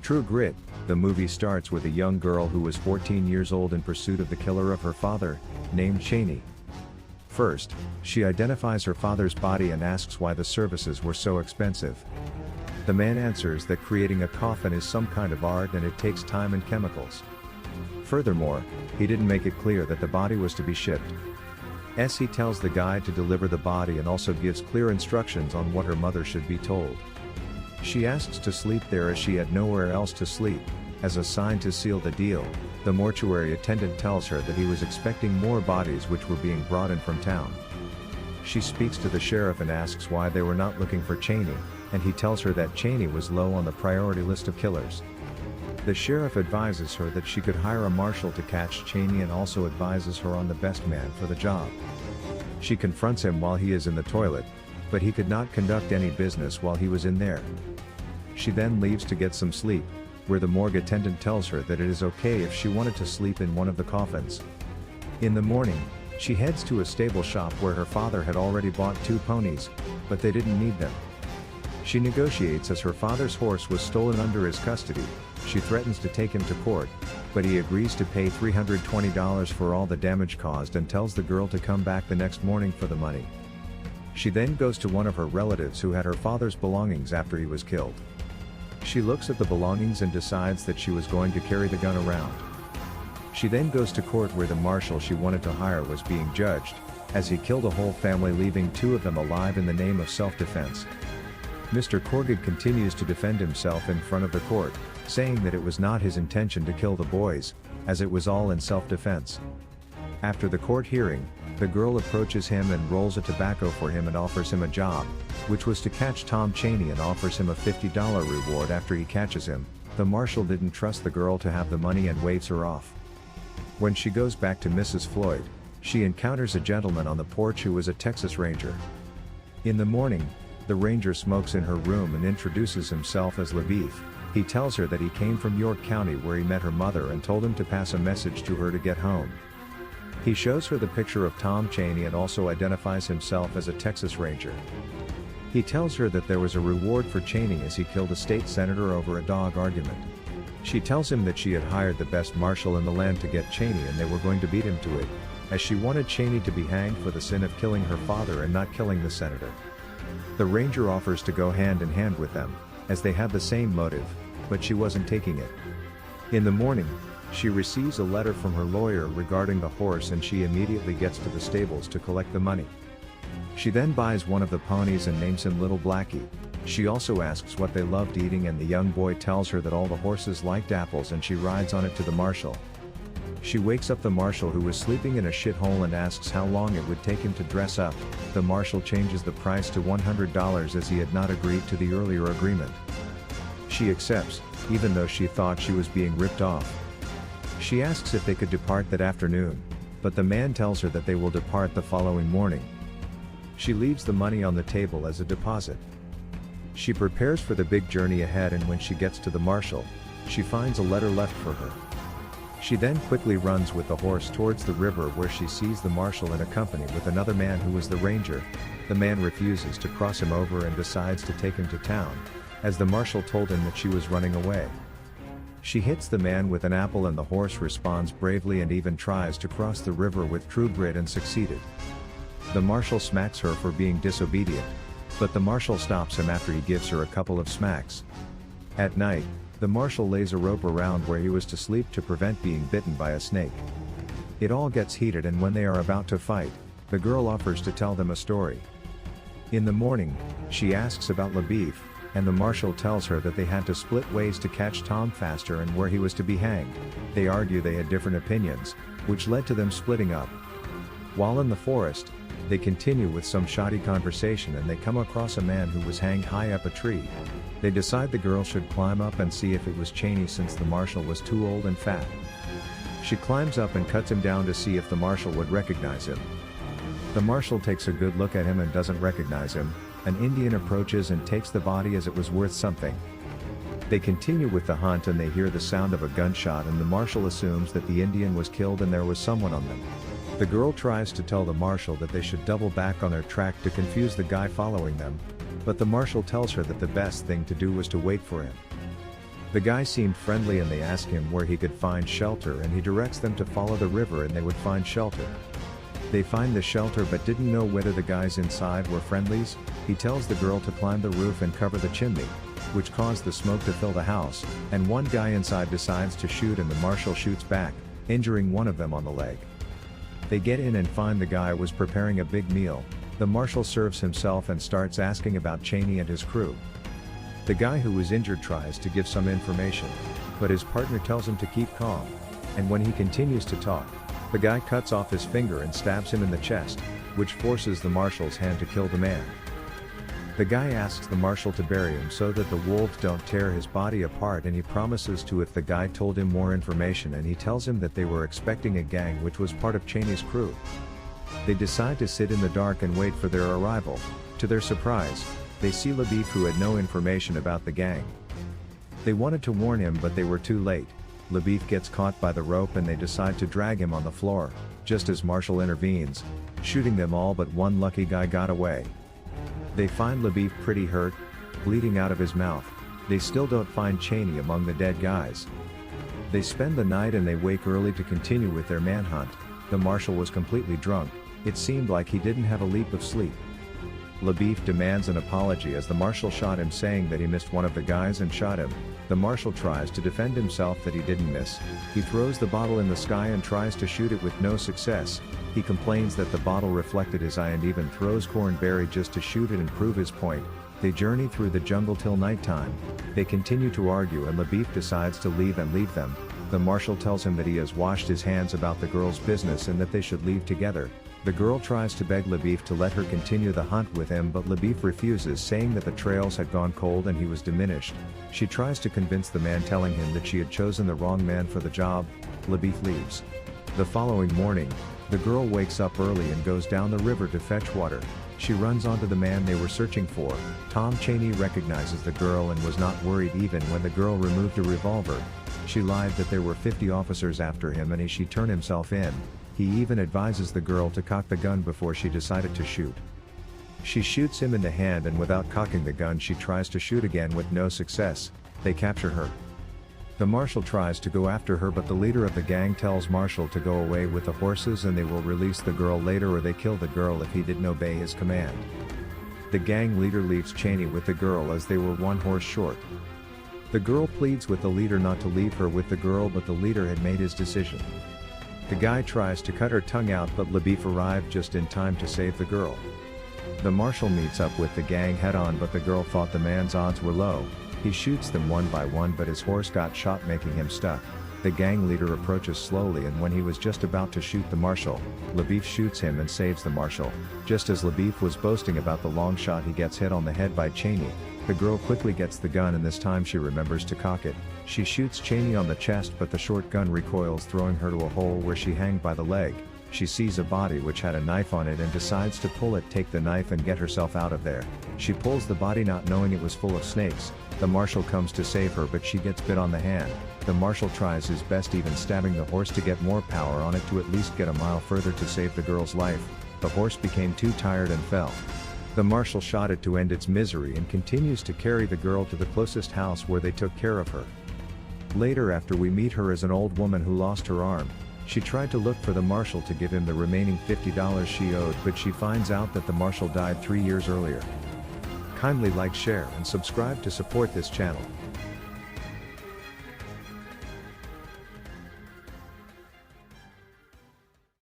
True Grit, the movie starts with a young girl who was 14 years old in pursuit of the killer of her father, named Chaney. First, she identifies her father's body and asks why the services were so expensive. The man answers that creating a coffin is some kind of art and it takes time and chemicals. Furthermore, he didn't make it clear that the body was to be shipped. He tells the guy to deliver the body and also gives clear instructions on what her mother should be told. She asks to sleep there as she had nowhere else to sleep. As a sign to seal the deal, the mortuary attendant tells her that he was expecting more bodies which were being brought in from town. She speaks to the sheriff and asks why they were not looking for Chaney, and he tells her that Chaney was low on the priority list of killers. The sheriff advises her that she could hire a marshal to catch Chaney and also advises her on the best man for the job. She confronts him while he is in the toilet, but he could not conduct any business while he was in there. She then leaves to get some sleep, where the morgue attendant tells her that it is okay if she wanted to sleep in one of the coffins. In the morning, she heads to a stable shop where her father had already bought 2 ponies, but they didn't need them. She negotiates as her father's horse was stolen under his custody. She threatens to take him to court, but he agrees to pay $320 for all the damage caused and tells the girl to come back the next morning for the money. She then goes to one of her relatives who had her father's belongings after he was killed. She looks at the belongings and decides that she was going to carry the gun around. She then goes to court where the marshal she wanted to hire was being judged, as he killed a whole family, leaving 2 of them alive in the name of self-defense. Mr. Corgid continues to defend himself in front of the court, saying that it was not his intention to kill the boys, as it was all in self-defense. After the court hearing, the girl approaches him and rolls a tobacco for him and offers him a job, which was to catch Tom Chaney, and offers him a $50 reward after he catches him. The marshal didn't trust the girl to have the money and waves her off. When she goes back to Mrs. Floyd, she encounters a gentleman on the porch who is a Texas Ranger. In the morning, the Ranger smokes in her room and introduces himself as LaBoeuf. He tells her that he came from York County where he met her mother and told him to pass a message to her to get home. He shows her the picture of Tom Chaney and also identifies himself as a Texas Ranger. He tells her that there was a reward for Chaney as he killed a state senator over a dog argument. She tells him that she had hired the best marshal in the land to get Chaney and they were going to beat him to it, as she wanted Chaney to be hanged for the sin of killing her father and not killing the senator. The Ranger offers to go hand in hand with them, as they have the same motive, but she wasn't taking it. In the morning, she receives a letter from her lawyer regarding the horse and she immediately gets to the stables to collect the money. She then buys one of the ponies and names him Little Blackie. She also asks what they loved eating and the young boy tells her that all the horses liked apples and she rides on it to the marshal. She wakes up the marshal who was sleeping in a shithole and asks how long it would take him to dress up. The marshal changes the price to $100 as he had not agreed to the earlier agreement. She accepts, even though she thought she was being ripped off. She asks if they could depart that afternoon, but the man tells her that they will depart the following morning. She leaves the money on the table as a deposit. She prepares for the big journey ahead, and when she gets to the marshal, she finds a letter left for her. She then quickly runs with the horse towards the river where she sees the marshal in a company with another man who was the ranger. The man refuses to cross him over and decides to take him to town, as the marshal told him that she was running away. She hits the man with an apple and the horse responds bravely and even tries to cross the river with true grit and succeeded. The marshal smacks her for being disobedient, but the marshal stops him after he gives her a couple of smacks. At night, the marshal lays a rope around where he was to sleep to prevent being bitten by a snake. It all gets heated, and when they are about to fight, the girl offers to tell them a story. In the morning, she asks about LaBoeuf, and the marshal tells her that they had to split ways to catch Tom faster and where he was to be hanged. They argue they had different opinions, which led to them splitting up. While in the forest, they continue with some shoddy conversation and they come across a man who was hanged high up a tree. They decide the girl should climb up and see if it was Chaney since the marshal was too old and fat. She climbs up and cuts him down to see if the marshal would recognize him. The marshal takes a good look at him and doesn't recognize him. An Indian approaches and takes the body as it was worth something. They continue with the hunt and they hear the sound of a gunshot, and the marshal assumes that the Indian was killed and there was someone on them. The girl tries to tell the marshal that they should double back on their track to confuse the guy following them, but the marshal tells her that the best thing to do was to wait for him. The guy seemed friendly and they ask him where he could find shelter and he directs them to follow the river and they would find shelter. They find the shelter but didn't know whether the guys inside were friendlies. He tells the girl to climb the roof and cover the chimney, which caused the smoke to fill the house, and one guy inside decides to shoot and the marshal shoots back, injuring one of them on the leg. They get in and find the guy was preparing a big meal. The marshal serves himself and starts asking about Chaney and his crew. The guy who was injured tries to give some information, but his partner tells him to keep calm, and when he continues to talk, the guy cuts off his finger and stabs him in the chest, which forces the marshal's hand to kill the man. The guy asks the marshal to bury him so that the wolves don't tear his body apart, and he promises to if the guy told him more information, and he tells him that they were expecting a gang which was part of Chaney's crew. They decide to sit in the dark and wait for their arrival. To their surprise, they see LaBoeuf, who had no information about the gang. They wanted to warn him but they were too late. LaBoeuf gets caught by the rope and they decide to drag him on the floor, just as Marshal intervenes, shooting them all but one lucky guy got away. They find LaBoeuf pretty hurt, bleeding out of his mouth. They still don't find Chaney among the dead guys. They spend the night and they wake early to continue with their manhunt. The marshal was completely drunk. It seemed like he didn't have a leap of sleep. LaBoeuf demands an apology as the marshal shot him, saying that he missed one of the guys and shot him. The marshal tries to defend himself that he didn't miss. He throws the bottle in the sky and tries to shoot it with no success. He complains that the bottle reflected his eye and even throws cornberry just to shoot it and prove his point. They journey through the jungle till nighttime. They continue to argue and LaBoeuf decides to leave and leave them. The marshal tells him that he has washed his hands about the girl's business and that they should leave together. The girl tries to beg LaBoeuf to let her continue the hunt with him, but LaBoeuf refuses, saying that the trails had gone cold and he was diminished. She tries to convince the man, telling him that she had chosen the wrong man for the job. LaBoeuf leaves. The following morning, the girl wakes up early and goes down the river to fetch water. She runs onto the man they were searching for. Tom Chaney recognizes the girl and was not worried even when the girl removed a revolver. She lied that there were 50 officers after him and she turned himself in. He even advises the girl to cock the gun before she decided to shoot. She shoots him in the hand, and without cocking the gun she tries to shoot again with no success. They capture her. The marshal tries to go after her, but the leader of the gang tells Marshal to go away with the horses and they will release the girl later or they kill the girl if he didn't obey his command. The gang leader leaves Chaney with the girl as they were one horse short. The girl pleads with the leader not to leave her with the girl, but the leader had made his decision. The guy tries to cut her tongue out, but LaBoeuf arrived just in time to save the girl. The marshal meets up with the gang head-on, but the girl thought the man's odds were low. He shoots them one by one, but his horse got shot, making him stuck. The gang leader approaches slowly, and when he was just about to shoot the marshal, LaBoeuf shoots him and saves the marshal. Just as LaBoeuf was boasting about the long shot, he gets hit on the head by Chaney. The girl quickly gets the gun and this time she remembers to cock it. She shoots Chaney on the chest, but the short gun recoils, throwing her to a hole where she hangs by the leg. She sees a body which had a knife on it and decides to pull it, take the knife and get herself out of there. She pulls the body not knowing it was full of snakes. The marshal comes to save her, but she gets bit on the hand. The marshal tries his best, even stabbing the horse to get more power on it to at least get a mile further to save the girl's life. The horse became too tired and fell. The marshal shot it to end its misery and continues to carry the girl to the closest house where they took care of her. Later, after we meet her as an old woman who lost her arm, she tried to look for the marshal to give him the remaining $50 she owed, but she finds out that the marshal died 3 years earlier. Kindly like, share and subscribe to support this channel.